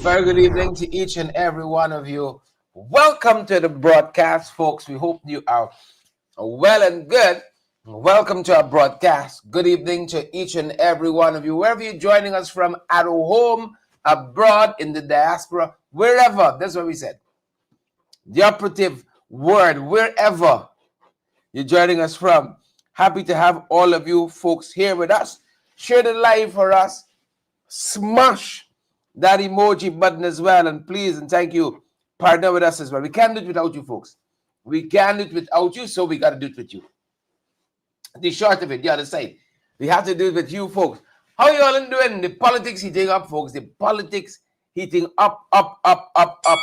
Very good evening to each and every one of you. Welcome to the broadcast, folks. We hope you are well and good. Welcome to our broadcast. Good evening to each and every one of you, wherever you're joining us from, at home, abroad, in the diaspora, wherever. That's what we said. The operative word, wherever you're joining us from. Happy to have all of you folks here with us. Share the live for us. Smash that emoji button as well. And please and thank you, partner with us as well. We can't do it without you folks. We can't do it without you, so we got to do it with you. The short of it, the other side. We have to do it with you folks. How you all doing? The politics heating up, folks. The politics heating up, up, up, up, up.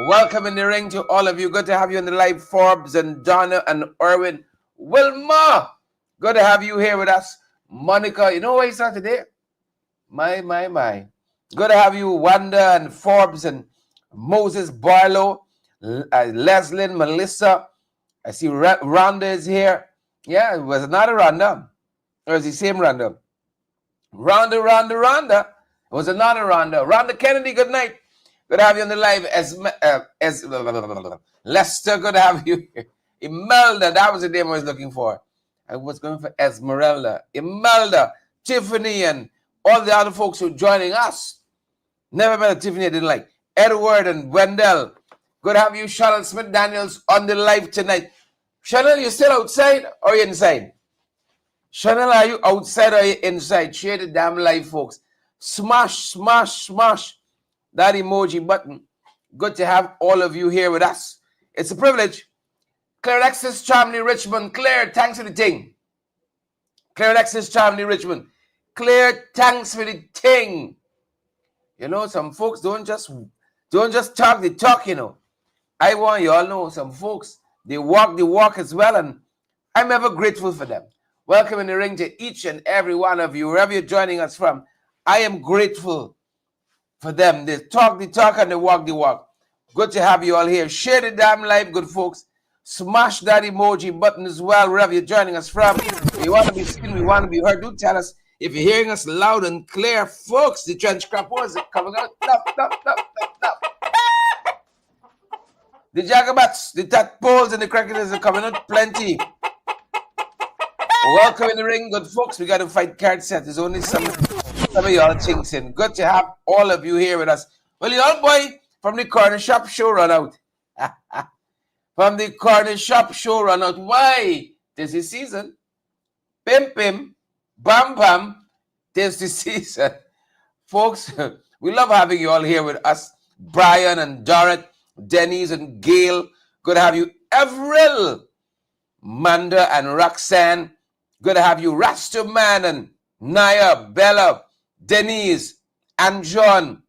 Welcome in the ring to all of you. Good to have you on the live, Forbes and Donna and Erwin. Wilma, good to have you here with us. Monica, you know why it's not today? My. Good to have you, Wanda and Forbes and Moses Barlow, Leslie, Melissa. I see Rhonda is here. Yeah, it was another Rhonda. Or is the same Rhonda? Rhonda. It was another Rhonda. Rhonda Kennedy, good night. Good to have you on the live. Lester, good to have you here. Imelda, that was the name I was looking for. I was going for Esmeralda. Imelda, Tiffany, and all the other folks who are joining us. Never met a Tiffany I didn't like. Edward and Wendell. Good to have you, Chanel Smith Daniels, on the live tonight. Chanel, you still outside or you inside? Chanel, are you outside or you inside? Share the damn live, folks. Smash that emoji button. Good to have all of you here with us. It's a privilege. Claire Alexis, Charmley Richmond. Claire, thanks for the thing. Claire Alexis, Charmley Richmond. Claire, thanks for the thing. You know, some folks don't just talk the talk, you know. I want you all know some folks, they walk the walk as well, and I'm ever grateful for them. Welcome in the ring to each and every one of you, wherever you're joining us from. I am grateful for them. They talk the talk and they walk the walk. Good to have you all here. Share the damn live, good folks. Smash that emoji button as well, wherever you're joining us from. We want to be seen, we want to be heard. Do tell us if you're hearing us loud and clear, folks. The trench crop was it coming out? No. The jagabats, the tadpoles, and the cricketers are coming out plenty. Welcome in the ring, good folks. We got to fight card set. There's only some of y'all chinks in. Good to have all of you here with us. Well, the old boy from the corner shop show run out. From the corner shop show run out. Why? This is season. Pim, bam, this is season. Folks, we love having you all here with us. Brian and Dorrit, Denise and Gail. Good to have you. Avril, Manda and Roxanne. Good to have you. Rastaman and Naya, Bella, Denise, and John.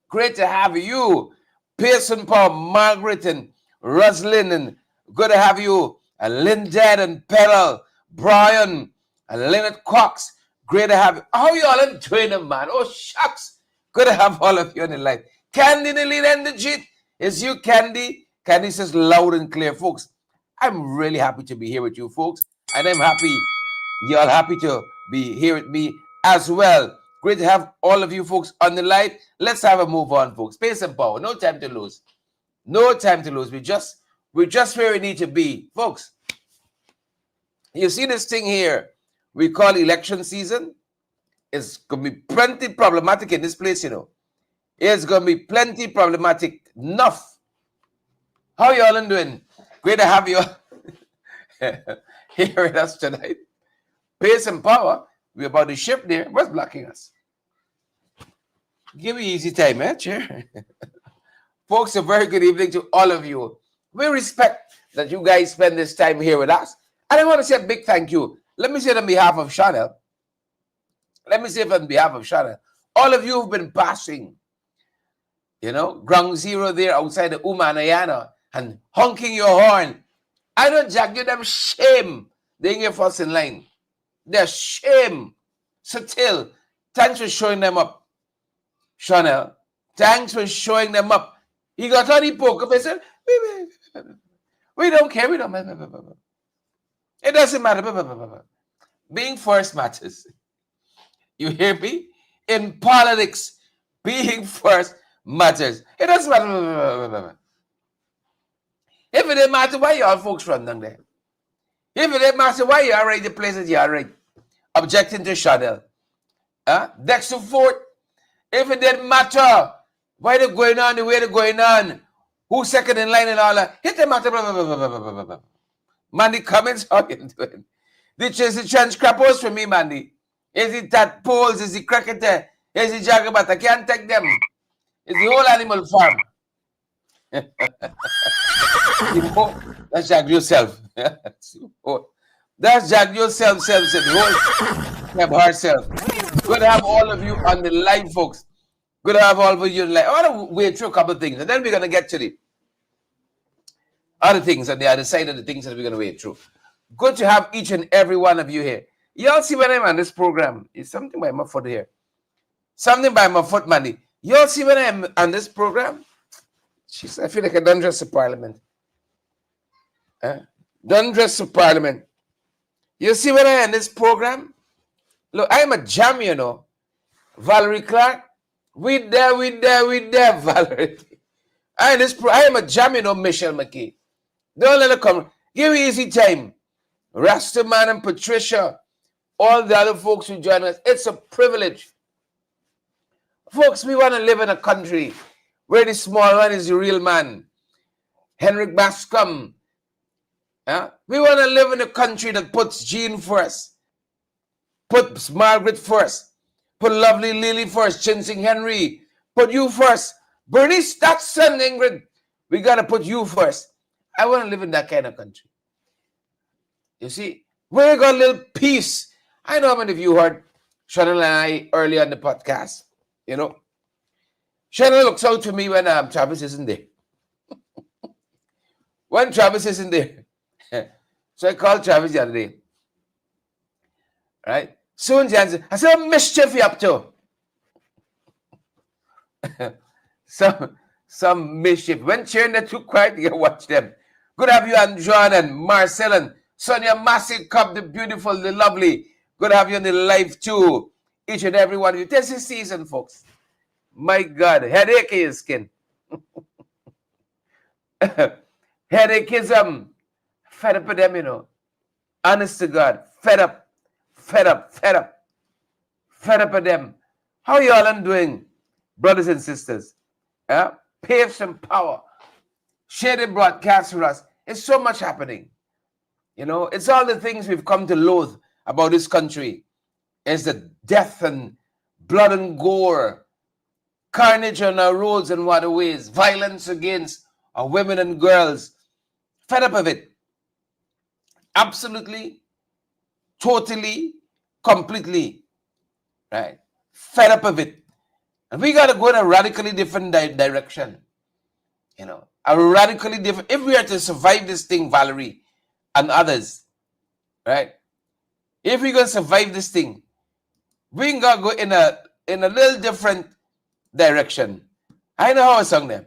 Great to have you. Pearson Paul, Margaret, and Roslyn. And good to have you. Lindad and Perel, Brian, and Leonard Cox. Great to have you. How you all doing, man? Oh, shucks. Good to have all of you on the line. Candy in the lead and the cheat. Is you, Candy? Candy says loud and clear, folks. I'm really happy to be here with you, folks. And I'm happy you're happy to be here with me as well. Great to have all of you folks on the line. Let's have a move on, folks. Pace and power. No time to lose. No time to lose. We're just where we need to be. Folks, you see this thing here we call election season? It's going to be plenty problematic in this place, you know. It's going to be plenty problematic. Enough. How you all doing? Great to have you here with us tonight. Pace and power. We're about to shift there. What's blocking us? Give me easy time, eh? Chair. Folks, a very good evening to all of you. We respect that you guys spend this time here with us. And I want to say a big thank you. Let me say it on behalf of Chanel. All of you who've been passing, you know, ground zero there outside the Umana Yana and honking your horn. I know, Jack, you them shame. They ain't your first in line. They're shame. So till, thanks for showing them up, Chanel. Thanks for showing them up. He got on the poker face. We don't care. We don't. It doesn't matter. Being first matters. You hear me? In politics, Being first matters. It doesn't matter. If it didn't matter why y'all folks run down there. If it didn't matter why you already the places you already objecting to Chanel. Dexter Fort. If it didn't matter why they're going on the way they're going on, who's second in line and all that, it didn't matter. Mandy, comments, how you doing? This is the chance crappos for me, Mandy. Is it that poles? Is it cricketer? Is it jagabat? I can't take them. It's the whole animal farm. That's Jagdeo self. That's Jagdeo self. The whole herself. Good to have all of you on the line, folks. Good to have all of you on the line. I want to wait through a couple of things, and then we're going to get to the other things on the other side of the things that we're going to wait through. Good to have each and every one of you here. Y'all see when I'm on this program, it's something by my foot here. Something by my foot, Mandy. Y'all see when I'm on this program? Jeez, I feel like I done dress to Parliament. Done dress to Parliament. You see when I'm on this program? Look, I'm a jam, you know. Valerie Clark. We there, Valerie. I am a jam, you know, Michelle McKay. Don't let her come. Give me easy time. Rastaman and Patricia, all the other folks who join us. It's a privilege. Folks, we want to live in a country where the small man is the real man. Henrik Bascom. We want to live in a country that puts Jean first, puts Margaret first, put lovely Lily first, Chinsing Henry, put you first. Bernice Statson, Ingrid, we got to put you first. I want to live in that kind of country. You see, we got a little peace. I know how many of you heard Chanel and I earlier on the podcast. You know, Chanel looks out for me when Travis isn't there. When Travis isn't there. So I called Travis the other day. Right? Soon Jansen, I said, what mischief you up to? some mischief. When cheering the too quiet, you watch them. Good to have you and John and Marcel and Sonia Massive Cup, the beautiful, the lovely. Good to have you on the live too. Each and every one of you. This is season, folks. My God, headache in your skin. Headacheism. Fed up with them, you know. Honest to God. Fed up with them. How y'all doing, brothers and sisters? Pave some power. Share the broadcast for us. It's so much happening. You know, it's all the things we've come to loathe about this country. It's the death and blood and gore, carnage on our roads and waterways, violence against our women and girls. Fed up of it. Absolutely, totally, completely. Right? Fed up of it. And we got to go in a radically different direction. You know, a radically different. If we are to survive this thing, Valerie and others, right? If we're going to survive this thing, we got to go in a little different direction. I know how I sung them,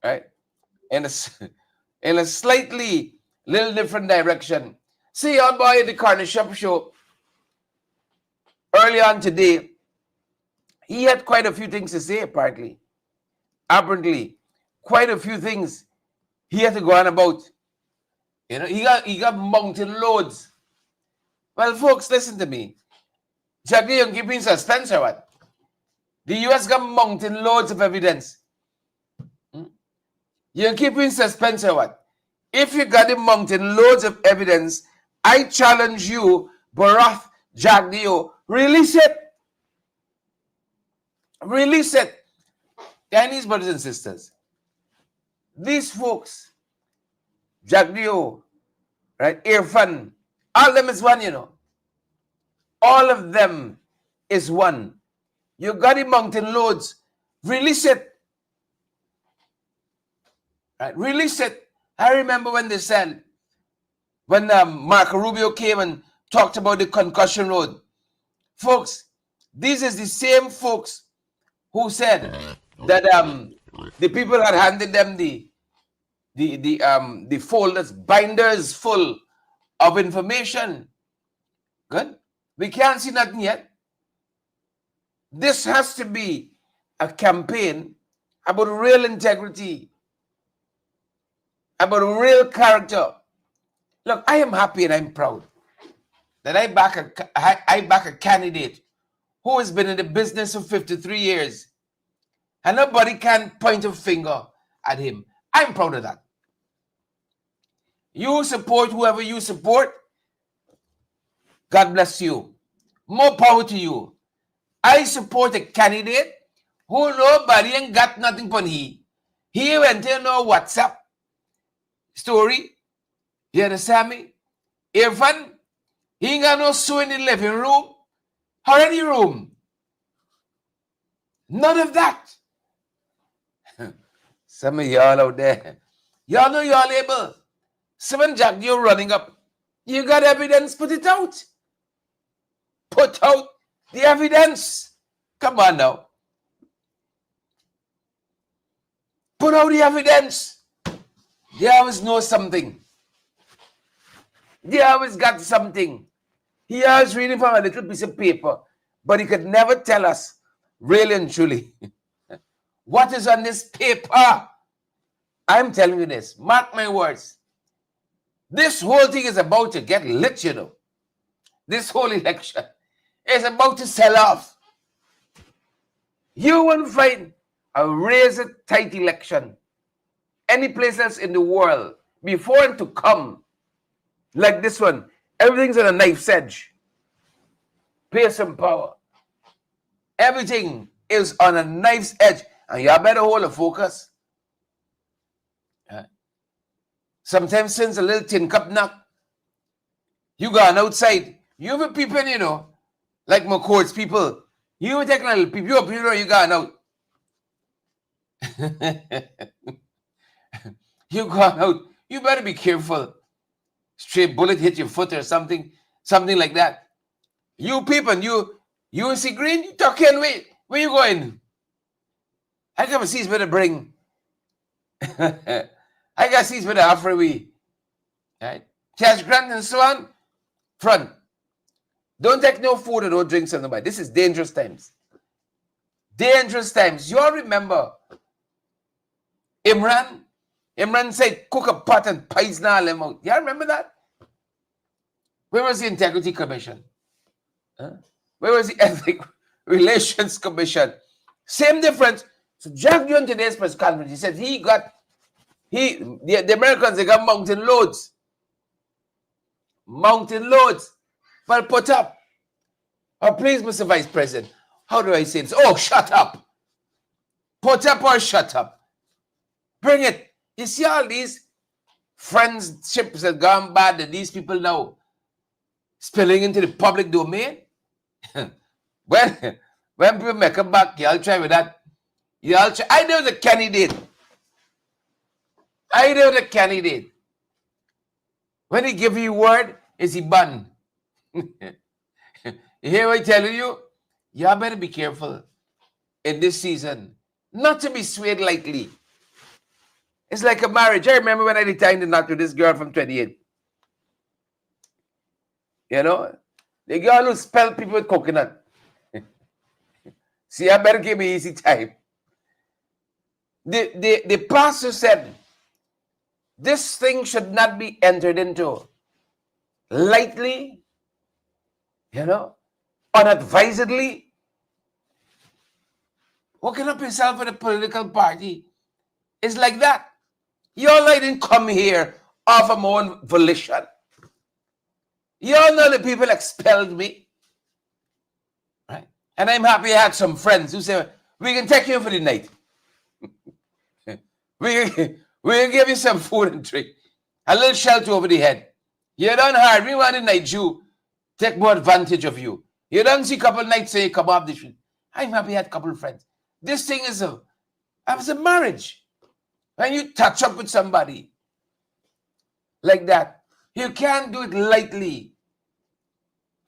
right? In a slightly little different direction. See, our boy at the Corner Shop show early on today, he had quite a few things to say, apparently. Apparently, quite a few things he had to go on about. You know, he got mountain loads. Well, folks, listen to me. Jagdeo, you keep in suspense or what? The US got mountain loads of evidence. You keep in suspense or what? If you got the mountain loads of evidence, I challenge you, Barath Jagdeo, release it. Release it. Chinese brothers and sisters, these folks, Jagdeo, right, Irfan, all of them is one, you know. All of them is one. You got the mountain loads. Release it. Right, release it. I remember when they said, when Marco Rubio came and talked about the concussion road. Folks, these is the same folks who said that the people had handed them the folders, binders full of information. Good. We can't see nothing yet. This has to be a campaign about real integrity, about real character. Look, I am happy and I'm proud that I back a candidate who has been in the business for 53 years, and nobody can point a finger at him. I'm proud of that. You support whoever you support. God bless you. More power to you. I support a candidate who nobody ain't got nothing for he. He went in no WhatsApp story. You understand me? Irfan, he ain't got no sew in the living room or any room. None of that. Some of y'all out there, y'all know y'all able. So when Jagdeo running up, you got evidence, put it out. Put out the evidence. Come on now. Put out the evidence. They always know something. They always got something. He always reading from a little piece of paper, but he could never tell us, really and truly, what is on this paper. I'm telling you this. Mark my words. This whole thing is about to get lit, you know. This whole election is about to sell off. You won't find a razor-tight election any place else in the world before and to come like this one. Everything's on a knife's edge. Pace and power. Everything is on a knife's edge. And y'all better hold a focus. Sometimes since a little tin cup knock, you gone outside. You have people, you know, like McCord's people. You were taking a little people, you gone out. You gone out. You better be careful. Straight bullet hit your foot or something like that. You people, you see green, you talking, wait, where you going? I gotta see better bring. I gotta see better halfway we. Right? Cash grant and so on. Front. Don't take no food or no drinks from nobody. This is dangerous times. Dangerous times. You all remember Imran? Imran said, cook a pot and poison all them out. You remember that? Where was the Integrity Commission? Huh? Where was the Ethnic Relations Commission? Same difference. So Jagdeo in today's press conference, he said the Americans, they got mountain loads. Mountain loads. Well, put up. Oh, please, Mr. Vice President. How do I say this? Oh, shut up. Put up or shut up. Bring it. You see all these friendships that gone bad that these people now spilling into the public domain? when people make a back, y'all try with that. Y'all try. I know the candidate. When he give you word, is he banned? You hear what I tell you? Y'all better be careful in this season. Not to be swayed lightly. It's like a marriage. I remember when I retired the knot with this girl from 28. You know? The girl who spelled people with coconut. See, I better give me easy time. The pastor said, this thing should not be entered into lightly, you know, unadvisedly. Hooking up yourself with a political party is like that. Y'all didn't come here of a own volition. Y'all know the people expelled me. Right? And I'm happy I had some friends who said, we can take you for the night. We'll give you some food and drink. A little shelter over the head. You don't hard. We want the night you take more advantage of you. You don't see a couple nights say come up the street. I'm happy I had a couple of friends. This thing is a marriage. When you touch up with somebody like that, you can't do it lightly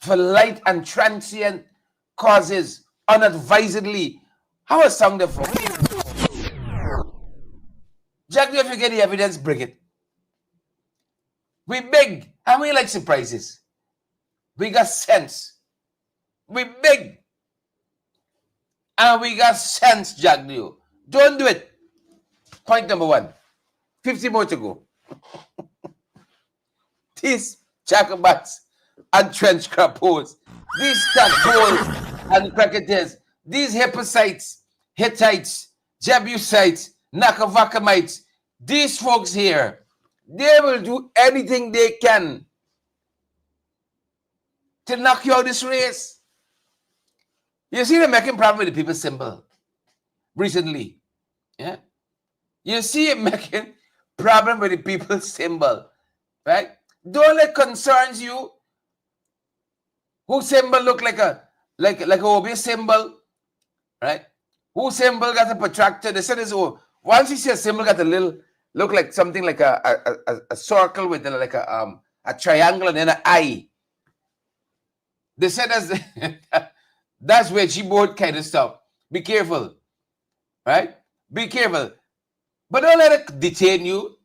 for light and transient causes, unadvisedly. How a song there for? Jagdeo, if you get the evidence, bring it. We big and we like surprises. We got sense. We big. And we got sense, Jagdeo. Don't do it. Point number 1. 50 more to go. These Jacobites and trench crappos, these tadpoles and cricketers, these Hephaesites, Hittites, Jebusites, Nakavakamites, these folks here, they will do anything they can to knock you out this race. You see them making problem with the people's symbol recently. Yeah? You see it making problem with the people's symbol. Right? Don't let concerns you. Whose symbol look like a obvious symbol, right? Whose symbol got a protractor? They said this. Oh, once you see a symbol got a little look like something like a circle with like a triangle and then an eye. They said that's where Gboard kind of stuff. Be careful, right? Be careful, but don't let it detain you.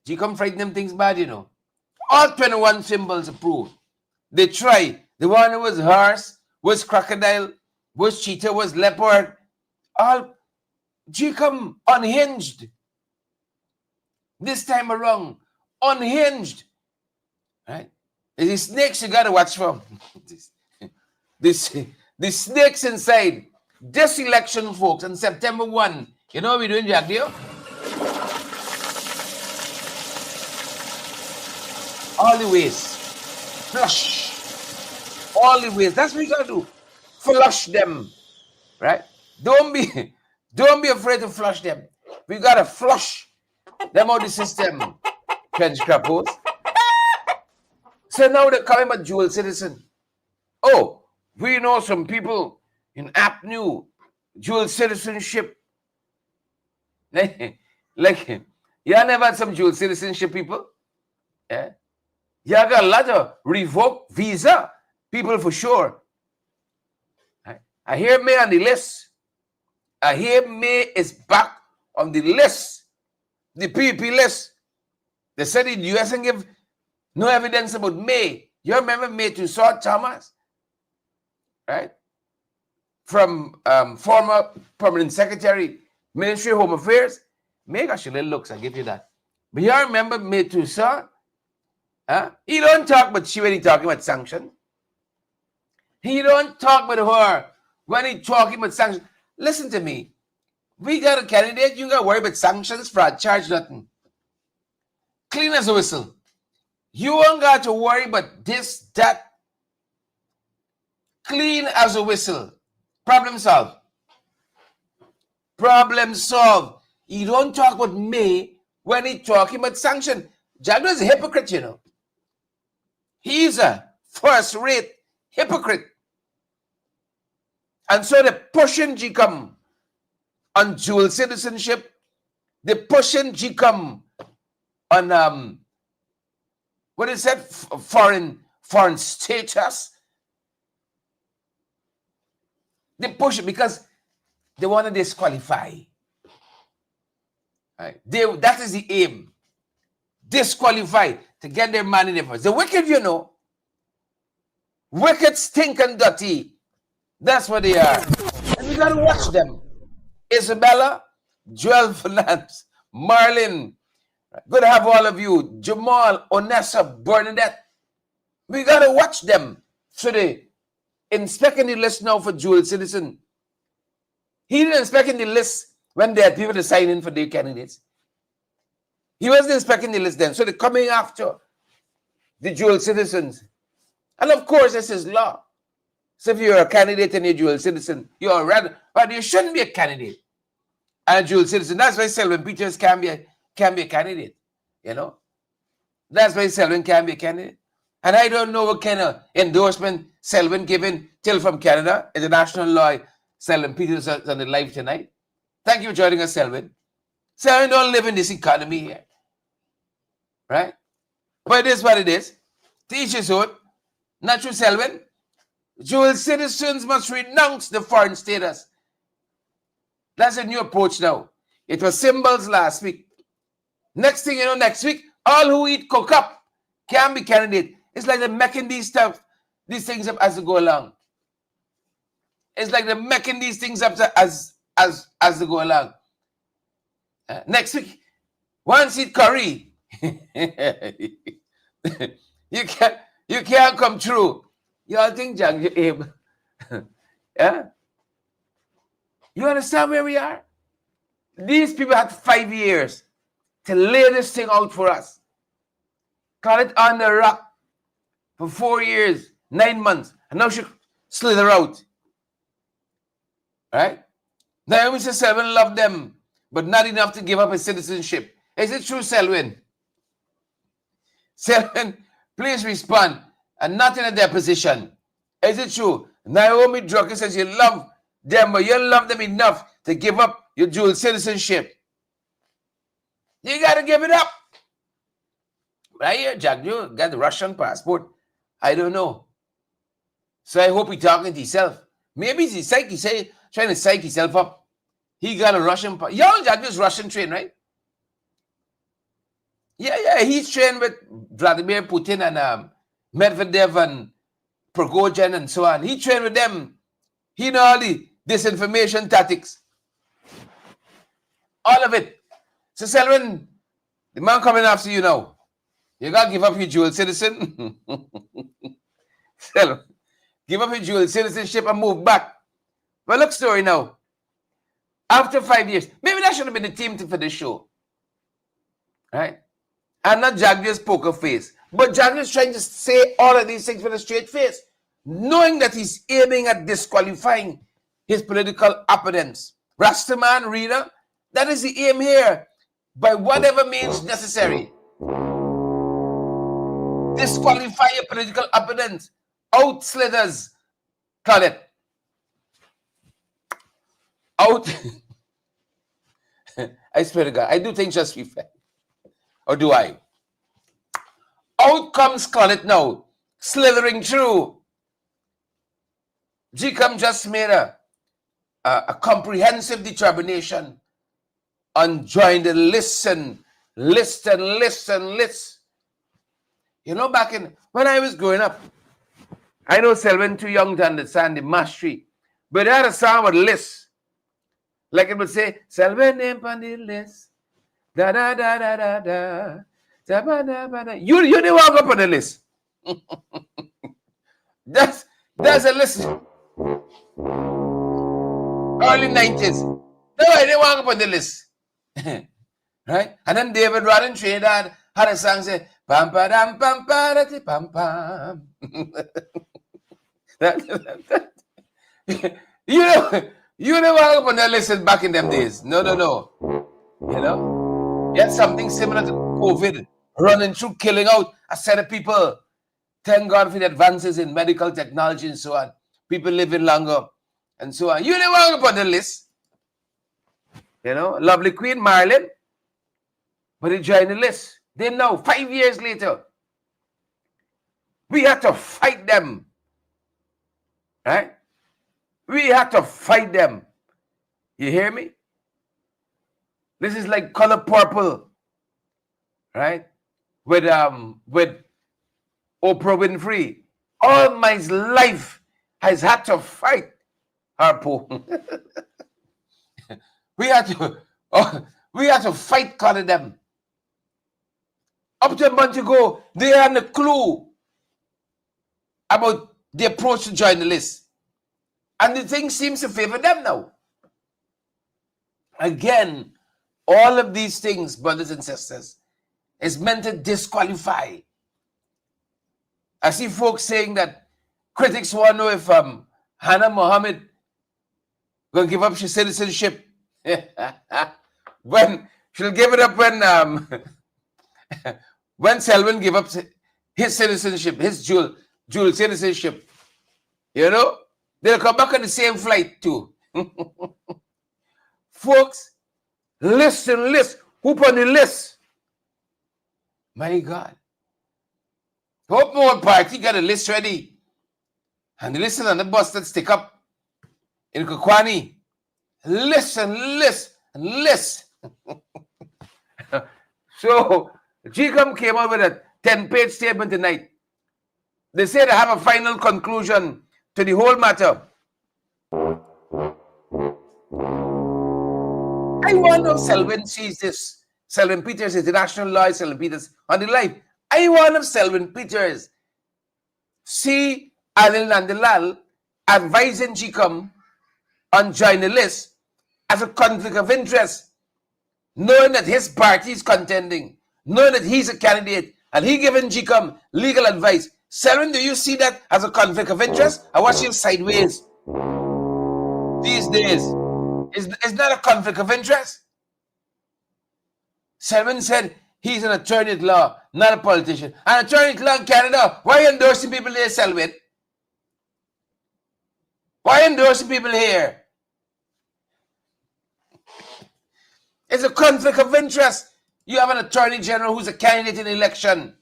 You come frighten them things bad, you know. All 21 symbols approved. They try. The one who was horse, was crocodile, was cheetah, was leopard. All come unhinged. This time around, unhinged. Right? The snakes you gotta watch for. The snakes inside. This election, folks, on September 1. You know what we're doing, Jagdeo? All the ways. Flush. All the ways. That's what you gotta do. Flush them. Right? Don't be afraid to flush them. We gotta flush them out of the system. French crappos. So now they're coming about dual citizen. Oh, we know some people in app new dual citizenship. Like, you never had some dual citizenship people? Yeah. You got a lot of revoked visa people for sure. I hear May on the list. I hear May is back on the list, the PEP list. They said the US and give no evidence about May. You remember May Toussaint Thomas, right? From former permanent secretary, Ministry of Home Affairs. May got your little looks, I give you that. But you remember May Toussaint? Huh? He don't talk about she when he talking about sanctions. He don't talk about her when he talking about sanctions. Listen to me. We got a candidate, you got to worry about sanctions, fraud, charge, nothing. Clean as a whistle. You won't got to worry about this, that. Clean as a whistle. Problem solved. Problem solved. You don't talk about May when he talking about sanction. Jagdeo is a hypocrite, you know. He's a first-rate hypocrite. And so they're pushing GCOM on dual citizenship. They're pushing GCOM on what is that? Foreign status. They push it because they want to disqualify. Right? That is the aim. Disqualify to get their money in their first. The wicked, you know. Wicked, stink, and dirty. That's what they are. And we got to watch them. Isabella, Joel Finance, Marlin. Good to have all of you. Jamal, Onessa, Bernadette. We got to watch them. So they inspecting the list now for dual citizen. He didn't inspect the list when they had people to sign in for their candidates. He wasn't inspecting the list then. So they're coming after the dual citizens. And of course, this is law. So if you're a candidate and you're a dual citizen, you're rather, but you shouldn't be a candidate and a dual citizen. That's why Selwyn Peters can be a candidate, you know. That's why Selwyn can be a candidate. And I don't know what kind of endorsement Selwyn given till from Canada, international law. Selwyn Peters is on the live tonight. Thank you for joining us, Selwyn. Selwyn don't live in this economy here, right? But it is what it is. To each his own. Not true, Selwyn. Dual citizens must renounce the foreign status. That's a new approach now. It was symbols last week. Next thing you know, next week, all who eat cook up can be candidate. It's like they're making these things up as they go along. It's like they're making these things up as they go along. Next week, 1 seat Curry. you can't come through. Y'all think Jagdeo? Yeah? You understand where we are? These people had 5 years to lay this thing out for us. Call it on the rock for 4 years, 9 months, and now she slither out. Right? Now Mr. Selwyn loved them, but not enough to give up his citizenship. Is it true, Selwyn? Selwyn, please respond. And not in a deposition. Is it true? Naomi Drucker says you love them, but you love them enough to give up your dual citizenship. You got to give it up. Right here, Jagdeo got the Russian passport. I don't know. So I hope he's talking to himself. Maybe he's trying to psych himself up. He got a Russian passport. Y'all, Jagdeo's Russian trained, right? Yeah. He's trained with Vladimir Putin and Medvedev and Prigozhin and so on. He trained with them. He know all the disinformation tactics. All of it. So Selwyn, the man coming after you now. You got to give up your dual citizen. Selwyn, give up your dual citizenship and move back. But look, story now. After 5 years, maybe that should have been the team for this show. Right? And not Jagdeo's poker face. But Jagdeo's trying to say all of these things with a straight face, knowing that he's aiming at disqualifying his political opponents. Rastaman, reader, that is the aim here, by whatever means necessary. Disqualify your political opponents. Out slithers, call it. Out. I swear to God, I do things just be fair. Or do I? Out comes Scarlett now, slithering through. GCOM just made a comprehensive determination on Joinder. Listen. You know, back when I was growing up, I know Selwyn too young to understand the mastery, but they had a song with list. Like it would say, Selwyn name on the list. Da da da da da da. Da ba da ba da. You didn't walk up on the list. That's a list. Early 90s. No, I didn't walk up on the list. Right? And then David Rod in Trinidad had a song say, pam pa dam pam pa da ti pam pam. You didn't walk up on the list back in them days. No. You know? You had something similar to COVID running through, killing out a set of people. Thank God for the advances in medical technology and so on. People living longer and so on. You didn't walk up on the list. You know, lovely Queen Marilyn, but he joined the list. Then now, 5 years later, we had to fight them. Right? We had to fight them. You hear me? This is like Color Purple. Right? With Oprah Winfrey. All my life has had to fight her poor. We had to fight Color them. Up to a month ago, they had a clue about the approach to join the list. And the thing seems to favor them now. Again, all of these things, brothers and sisters, is meant to disqualify. I see folks saying that critics want to know if Hannah Mohammed going to give up her citizenship. When she'll give it up when Selwyn give up his citizenship, his dual citizenship. You know? They'll come back on the same flight too. Folks, list. Who on the list? My God. Hope more party got a list ready. And the list on the bus that stick up in Kukwani. List. So, GCOM came out with a 10-page statement tonight. They say they have a final conclusion to the whole matter. I wonder if Selwyn sees this. Selwyn Peters, international lawyer, Selwyn Peters on the live. I wonder if Selwyn Peters see Anil Nandalal advising GCOM on join the list as a conflict of interest, knowing that his party is contending, knowing that he's a candidate, and he giving GCOM legal advice. Selwyn, do you see that as a conflict of interest? I watch you sideways these days. Is that a conflict of interest? Selwyn said he's an attorney at law, not a politician. An attorney at law in Canada. Why are you endorsing people here, Selwyn? Why are you endorsing people here? It's a conflict of interest. You have an attorney general who's a candidate in the election,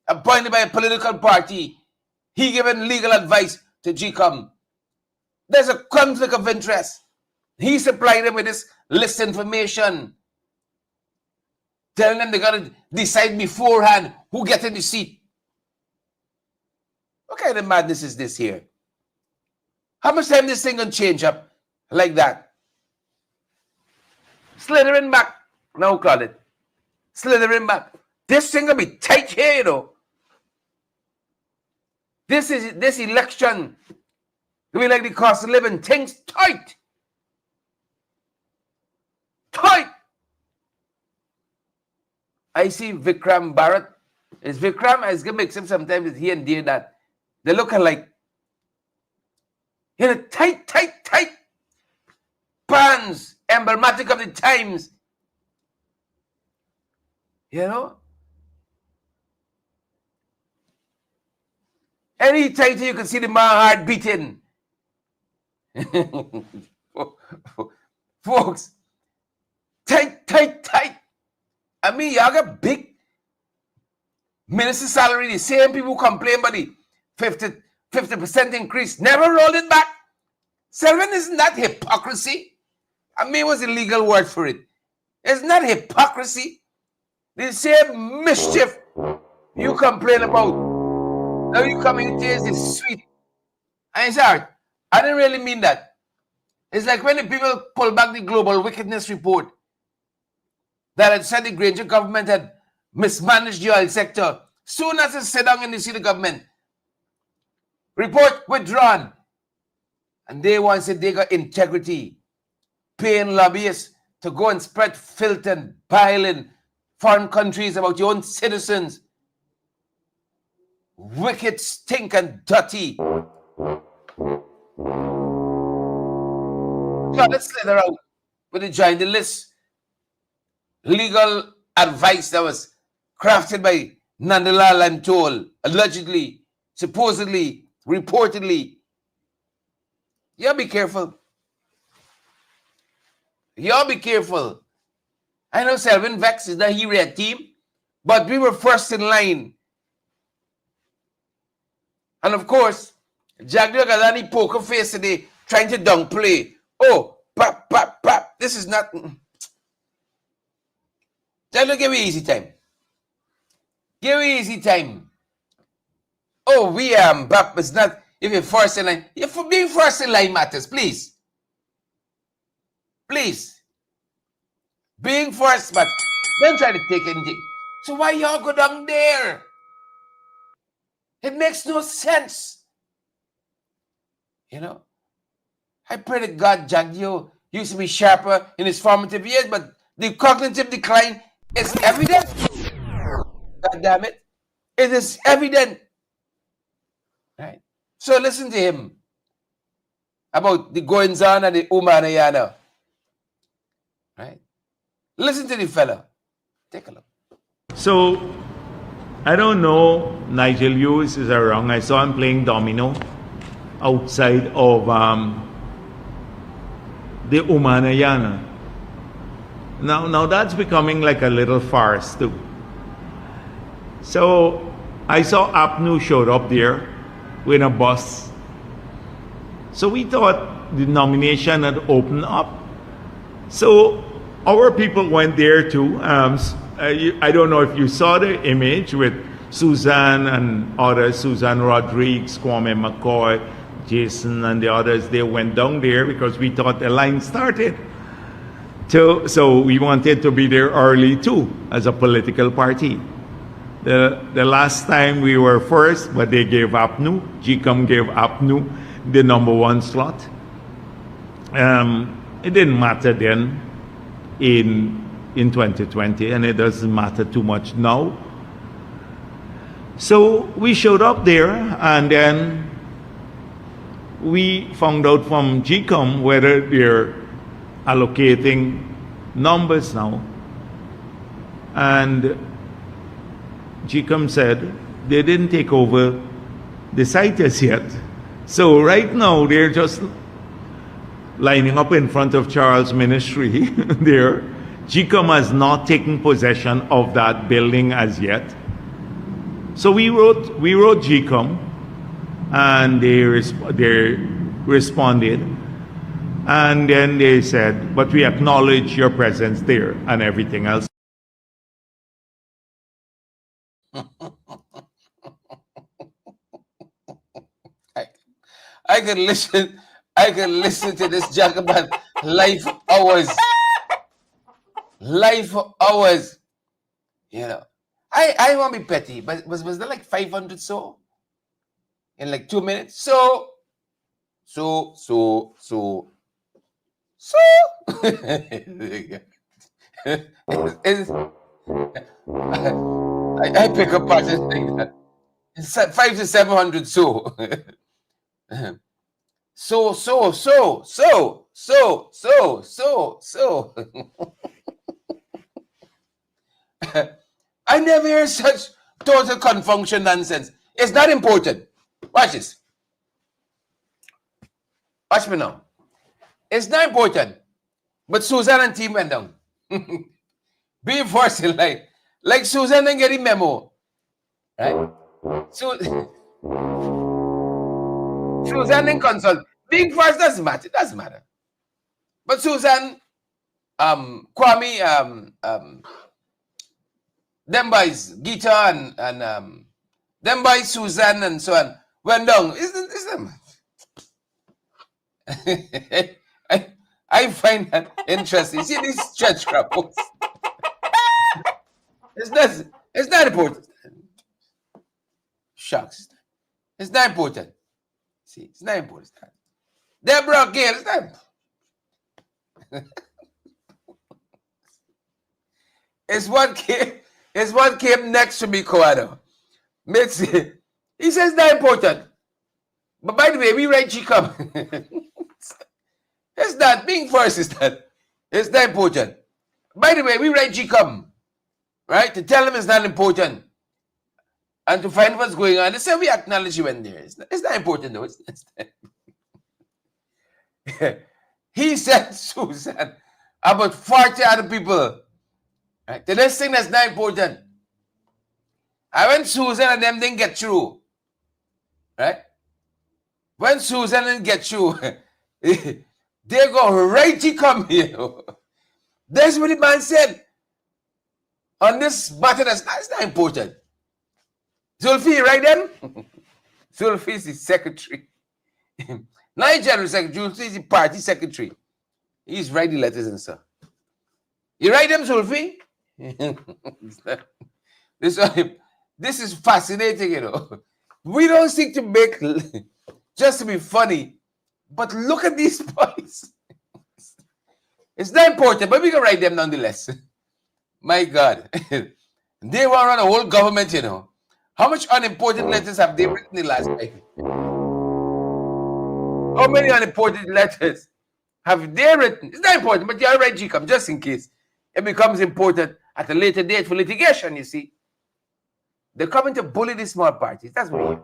appointed by a political party. He giving legal advice to GCOM. There's a conflict of interest. He supplied them with this list information, telling them they got to decide beforehand who gets in the seat. What kind of madness is this here? How much time this thing gonna change up like that? Slithering back. Now, Claudette. Slithering back. This thing gonna be tight here, you know. This election, we like the cost of living, things tight. Tight. I see Vikram Bharat. Is Vikram? I gonna mix him sometimes with he and dear that. They look alike. In a tight pants, emblematic of the times. You know? Any tighter you can see the man heart beating. Folks, tight. I mean, y'all got big minister salary. The same people complain about the 50% increase. Never rolled it back. Selwyn, isn't that hypocrisy? I mean, what's the legal word for it? Isn't that hypocrisy? The same mischief you complain about. Now you come in tears is sweet. I'm sorry. I didn't really mean that. It's like when the people pull back the global wickedness report that had said the Granger government had mismanaged the oil sector. Soon as they sit down and they see the government, report withdrawn. And they once said they got integrity, paying lobbyists to go and spread filth and bile in foreign countries about your own citizens. Wicked, stink, and dirty. So let's slither out with the Joinder list. Legal advice that was crafted by Nandalal, I'm told, allegedly, supposedly, reportedly. Y'all be careful. Y'all be careful. I know Selwyn Vex is the hero team, but we were first in line. And of course, Jagdeo got any poker face today trying to downplay. Oh, pap. This is not. Jagdeo, give me easy time. Give me easy time. Oh, we Bap is not. If you're first in line, if being first in line matters, please. Please. Being first, but don't try to take anything. So why y'all go down there? It makes no sense. You know? I pray to God Jagdeo used to be sharper in his formative years, but the cognitive decline is evident. God damn it. It is evident. Right? So listen to him about the goings on and the Umana Yana. Right? Listen to the fella. Take a look. So, I don't know, Nigel Hughes is around. I saw him playing domino outside of the Umana Yana. Now that's becoming like a little farce too. So, I saw Apnu showed up there with a bus. So we thought the nomination had opened up. So our people went there too. I don't know if you saw the image with Susan and others, Susan Rodriguez, Kwame McCoy, Jason and the others, they went down there because we thought the line started. So we wanted to be there early too, as a political party. The last time we were first, but they gave APNU. GCOM gave APNU the number one slot. It didn't matter then in 2020, and it doesn't matter too much now. So we showed up there, and then we found out from GCOM whether they're allocating numbers now. And GCOM said they didn't take over the site yet. So right now they're just lining up in front of Charles' ministry there. GCOM has not taken possession of that building as yet. So we wrote GCOM, and they responded, and then they said, but we acknowledge your presence there and everything else. I can listen to this Jacobin live for hours. Live for hours. You know. I won't be petty, but was there like 500 so? In like 2 minutes? So. I pick up parts like that. It's 500 to 700 so. So. I never hear such total confunction nonsense. It's not important. Watch this. Watch me now. It's not important. But Susan and team went down. Be forced in line. Like Susan didn't get the memo. Right? Susan didn't consult. Being forced doesn't matter. It doesn't matter. But Susan, Kwame, them boys, Gita and them boys, Susan and so on, went down. Is them? I find that interesting. See these stretch crapos. It's not important. Shucks. It's not important. See, it's not important. Deborah Gale, it's not. It's what came next to me, Koado. He says it's not important. But by the way, we write GCOM. It's not. Being first is that. It's not important. By the way, we write GCOM. Right? To tell them it's not important. And to find what's going on. They say we acknowledge you went there. It's not important though. It's not. He said, Susan, about 40 other people. Right? The next thing that's not important. I went Susan and them didn't get through. Right? When Susan didn't get through, they go right to come here. That's what the man said. On this matter, that's not important. Zulfi, right then? Zulfi is the secretary. Not general secretary, Zulfi is the party secretary. He's writing letters and stuff. You write them, Zulfi? This is fascinating, you know. We don't seek to make just to be funny, but look at these boys. It's not important, but we can write them nonetheless. My God. They want to run a whole government, you know. How much unimportant letters have they written in the last 5 years? How many unimportant letters have they written? It's not important, but you all write GCOM just in case it becomes important at a later date for litigation, you see. They're coming to bully the small parties. That's what we hear.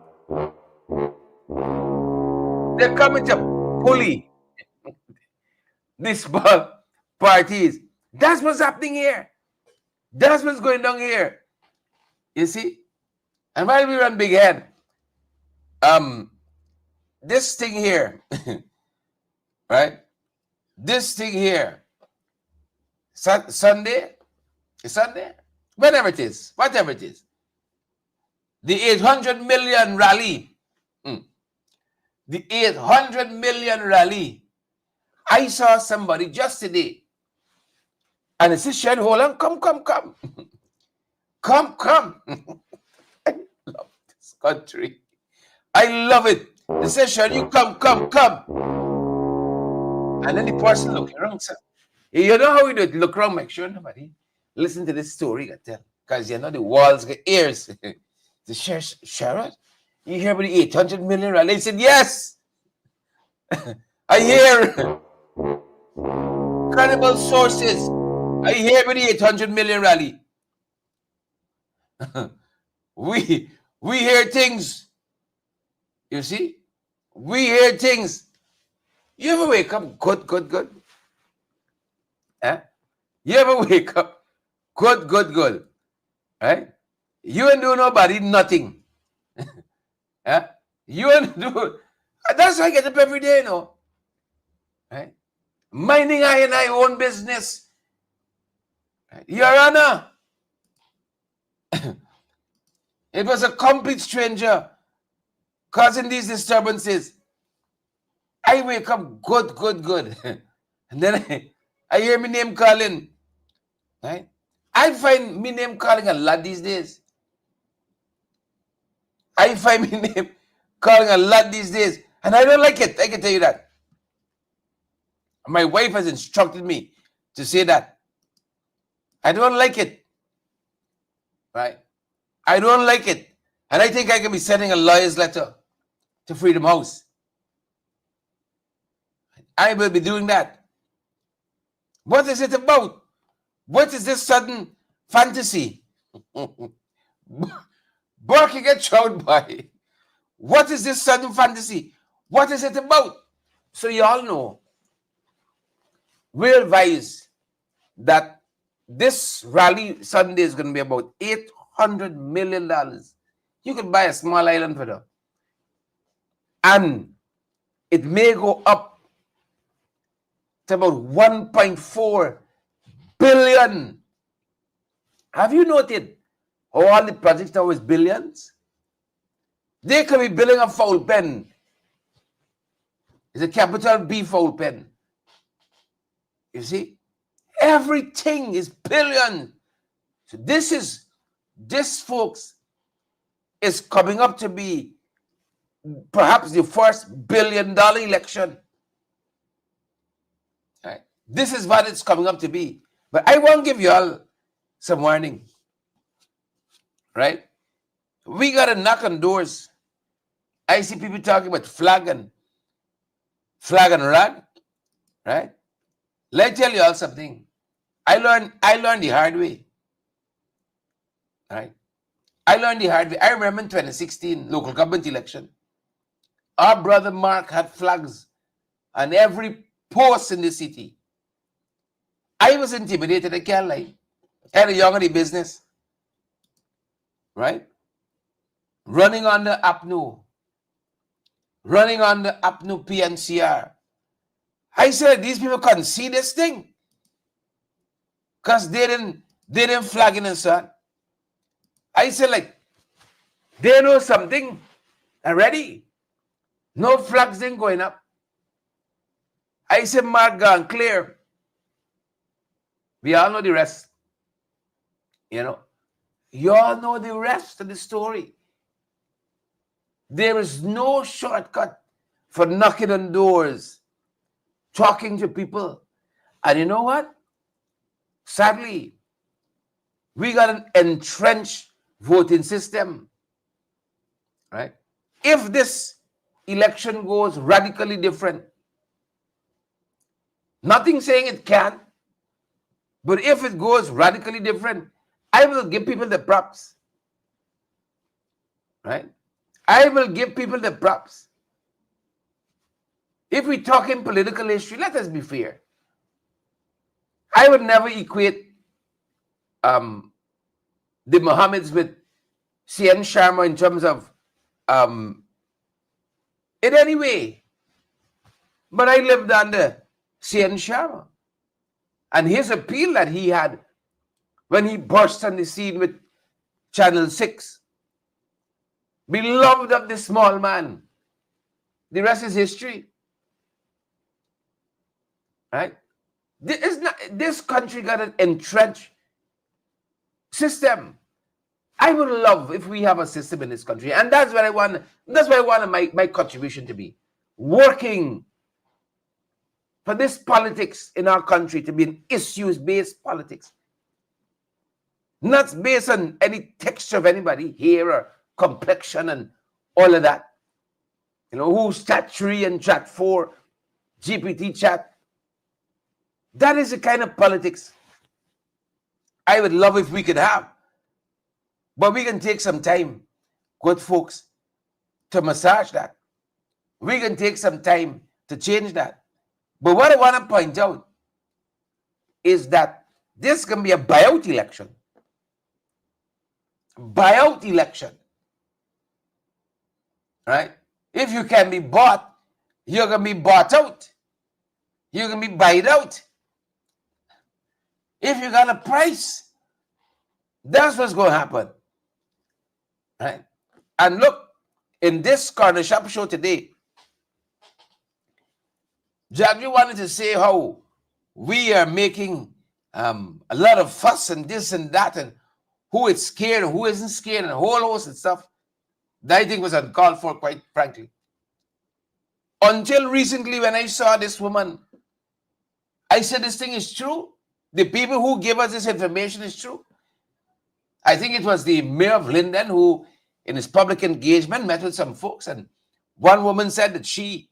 They're coming to bully the small parties. That's what's happening here. That's what's going on here. You see? And while we run big head, this thing here, right? This thing here, Sunday, whenever it is, whatever it is, the 800 million rally, the 800 million rally. I saw somebody just today, and it says, Shed, hold on, come. Come. I love this country. I love it. They say, Shed, you come. And then the person looking around, sir. You know how we do it? Look around, make sure nobody listen to this story I tell. Because you know the walls get ears. The Sherrod, you hear about the 800 million rally? They said, yes. I hear credible sources. I hear about the 800 million rally. we hear things. You see? We hear things. You ever wake up good? Eh? You ever wake up good? Right? You ain't do nobody nothing. Eh? You ain't do. That's why I get up every day, you know. Right? Minding I own business. Right? Your Honor, it was a complete stranger causing these disturbances. I wake up good. And then I hear my name calling. Right? I find my name calling a lot these days. And I don't like it. I can tell you that. My wife has instructed me to say that. I don't like it. Right? I don't like it. And I think I can be sending a lawyer's letter to Freedom House. I will be doing that. What is it about? What is this sudden fantasy? Barking at child by. What is this sudden fantasy? What is it about? So you all know, we advise that this rally Sunday is going to be about $800 million. You could buy a small island for that. And it may go up to about 1.4 billion. Have you noted how all the projects are always billions? They could be building a foul pen. It's a capital B foul pen. You see? Everything is billion. So this, folks, is coming up to be perhaps the first $1 billion election. Right? This is what it's coming up to be. But I want to give you all some warning. Right? We got to knock on doors. I see people talking about flag and rag. Right? Let me tell you all something. I learned the hard way. Right? I learned the hard way. I remember in 2016 local government election, our brother Mark had flags on every post in the city. I was intimidated. I can't lie. I had a young in the business. Right? Running on the APNU. Running on the APNU PNCR. I said, these people couldn't see this thing. Because they didn't flag in and so on. I said, like, they know something already. No flags ain't going up. I said, Mark, gone clear. We all know the rest. You know. You all know the rest of the story. There is no shortcut for knocking on doors, talking to people. And you know what? Sadly, we got an entrenched voting system. Right? If this election goes radically different, nothing saying it can't, but if it goes radically different, I will give people the props. Right? I will give people the props. If we talk in political history, let us be fair. I would never equate the Mohammeds with C.N. Sharma in terms of in any way. But I lived under C.N. Sharma. And his appeal that he had when he burst on the scene with Channel 6, beloved of the small man, The rest is history. Right? This country got an entrenched system. I would love if we have a system in this country, and that's what I want. That's what I want my contribution to be. Working for this politics in our country to be an issues-based politics, not based on any texture of anybody here or complexion and all of that. You know, who's chat 3 and chat 4, GPT chat. That is the kind of politics I would love if we could have. But we can take some time, good folks, to massage that. We can take some time to change that. But what I want to point out is that this can be a buyout election. Buyout election. Right? If you can be bought, you're going to be bought out. You're going to be buyed out. If you got a price, that's what's going to happen. Right? And look, in this corner shop show today, Jagdeo wanted to say how we are making a lot of fuss and this and that, and who is scared and who isn't scared, and a whole host of stuff that I think was uncalled for, quite frankly. Until recently, when I saw this woman, I said this thing is true. The people who give us this information is true. I think it was the mayor of Linden who, in his public engagement, met with some folks, and one woman said that she,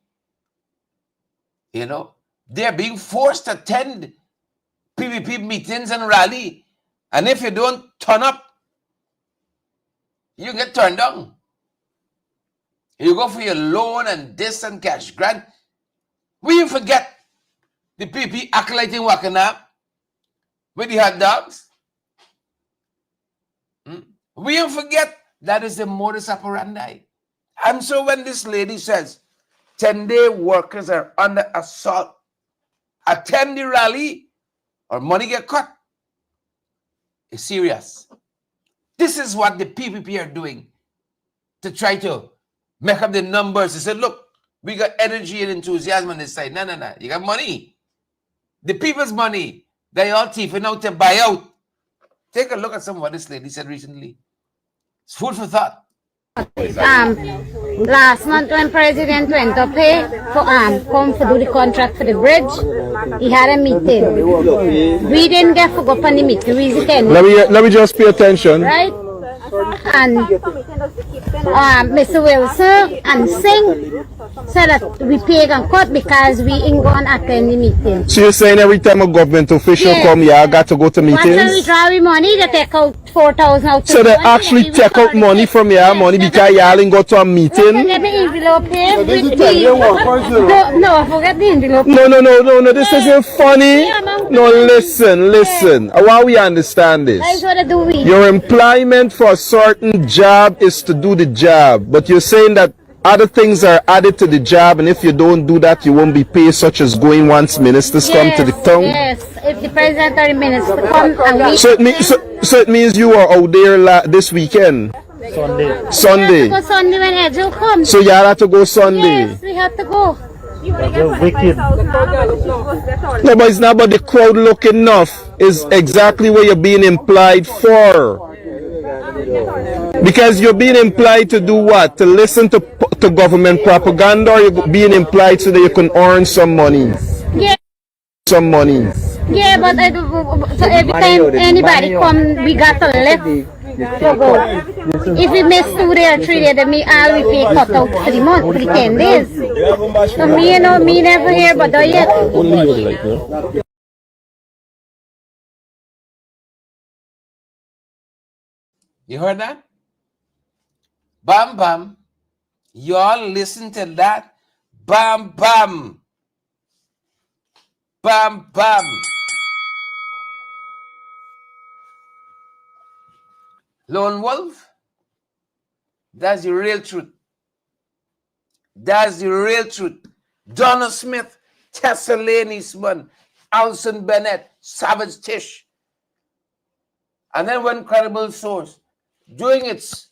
they're being forced to attend PVP meetings and rally, and if you don't turn up, you get turned down. You go for your loan and this and cash grant. We forget the PVP acolyting walking up with the hot dogs. We don't forget that is the modus operandi. And so when this lady says 10-day workers are under assault, attend the rally or money get cut, it's serious. This is what the PPP are doing to try to make up the numbers. They said, look, we got energy and enthusiasm on this side. No. You got money. The people's money. They all thieving out to buy out. Take a look at some of what this lady said recently. It's food for thought. Last month when President went up here for come to do the contract for the bridge, he had a meeting. We didn't get to go up on the meeting. We attended. Let me just pay attention. Right? And Mr. Wilson and Singh said that we pay and cut because we ain't going to attend the meeting. So you're saying every time a government official come here, I got to go to meetings? After we draw the money, they take out 4,000 out. So they actually take out money from your money because y'all ain't go to a meeting? Forget the envelope here. No, forget the envelope. No, this isn't funny. No, listen. I want we understand this. That's what I do. Your employment for a certain job is to do the job, but you're saying that other things are added to the job, and if you don't do that, you won't be paid, such as going once ministers come to the town? Yes, if the president or the minister come and we... So it means you are out there this weekend? Sunday. We have to go Sunday when Edgel comes. So you have to go Sunday? Yes, we have to go. No, but it's not about the crowd looking enough. It's exactly what you're being implied for. Because you're being implied to do what? To listen to government propaganda, or you're being implied so that you can earn some money? Yeah. Some money. Yeah, but so every time anybody come, we got to left to go. If we miss 2 days or 3 days, then we pay cut out for the month, for the 10 days. So me never hear about that yet. You heard that? Bam, bam. Y'all listen to that? Bam, bam. Bam, bam. Lone Wolf, that's the real truth. That's the real truth. Donna Smith, Tessa Lane Eastman, Alison Bennett, Savage Tish. And then one credible source doing its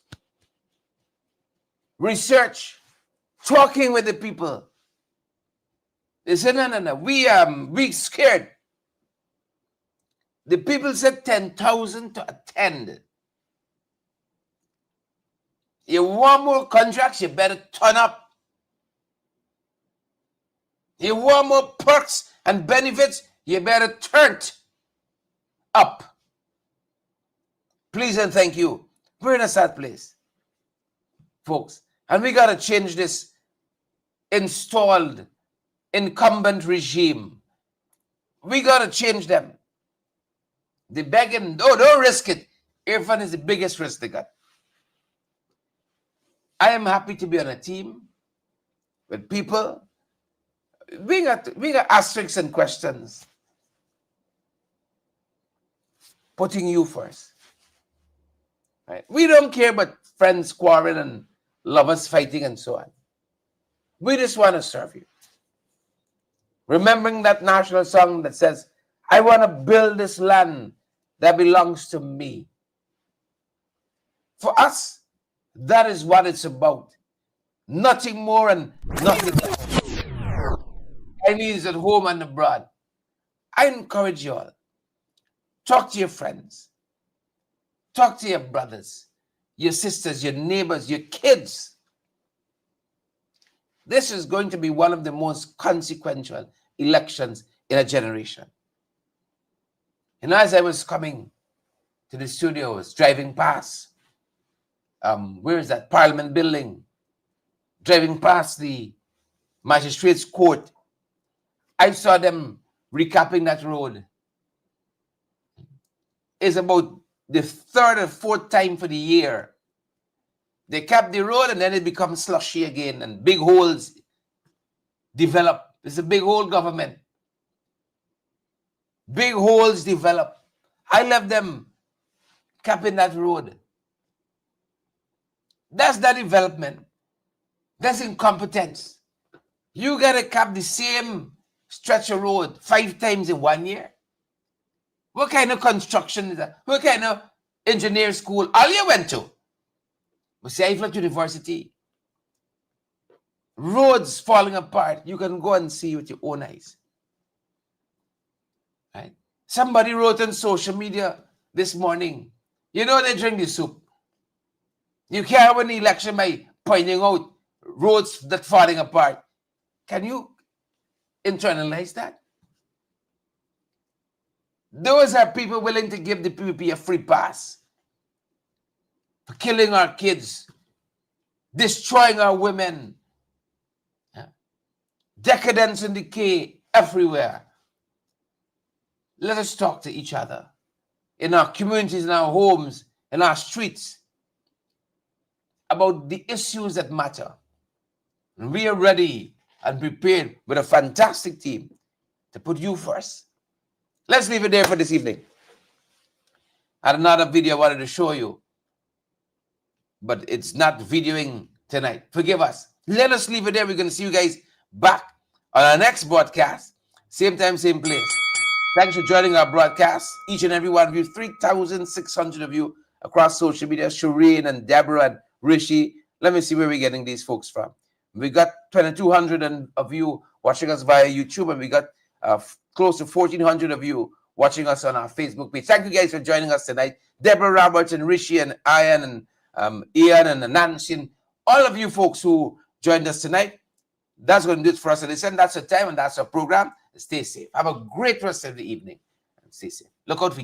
research talking with the people. They said, no, we scared. The people said 10,000 to attend. You want more contracts, you better turn up. You want more perks and benefits, you better turn up. Please and thank you. We're in a sad place, folks. And we got to change this installed incumbent regime. We got to change them. They begging, don't risk it. Irfan is the biggest risk they got. I am happy to be on a team with people. We got asterisks and questions. Putting you first. Right? We don't care about friends quarreling and lovers fighting and so on. We just want to serve you. Remembering that national song that says, I want to build this land that belongs to me. For us, that is what it's about. Nothing more and nothing less. Chinese at home and abroad. I encourage you all. Talk to your friends. Talk to your brothers, your sisters, your neighbors, your kids. This is going to be one of the most consequential elections in a generation. And as I was coming to the studio, I was driving past, where is that Parliament building? Driving past the Magistrates Court, I saw them recapping that road. It's about the third or fourth time for the year. They cap the road and then it becomes slushy again and big holes develop. It's a big hole government. Big holes develop. I left them capping that road. That's the development. That's incompetence. You gotta cap the same stretch of road 5 times in 1 year. What kind of construction is that? What kind of engineer school all you went to? But University. Roads falling apart. You can go and see with your own eyes. Right? Somebody wrote on social media this morning, you know they drink the soup. You can't win the election by pointing out roads that falling apart. Can you internalize that? Those are people willing to give the PPP a free pass for killing our kids, destroying our women, decadence and decay everywhere. Let us talk to each other in our communities, in our homes, in our streets about the issues that matter. And we are ready and prepared with a fantastic team to put you first. Let's leave it there for this evening. I had another video I wanted to show you, but it's not videoing tonight. Forgive us. Let us leave it there. We're going to see you guys back on our next broadcast. Same time, same place. Thanks for joining our broadcast. Each and every one of you, 3,600 of you across social media, Shireen and Deborah and Rishi. Let me see where we're getting these folks from. We got 2,200 of you watching us via YouTube, and we got close to 1,400 of you watching us on our Facebook page. Thank you guys for joining us tonight. Deborah Roberts and Rishi and Ian and Ian and Nancy and all of you folks who joined us tonight. That's going to do it for us. And listen, that's our time and that's our program. Stay safe. Have a great rest of the evening. And stay safe. Look out for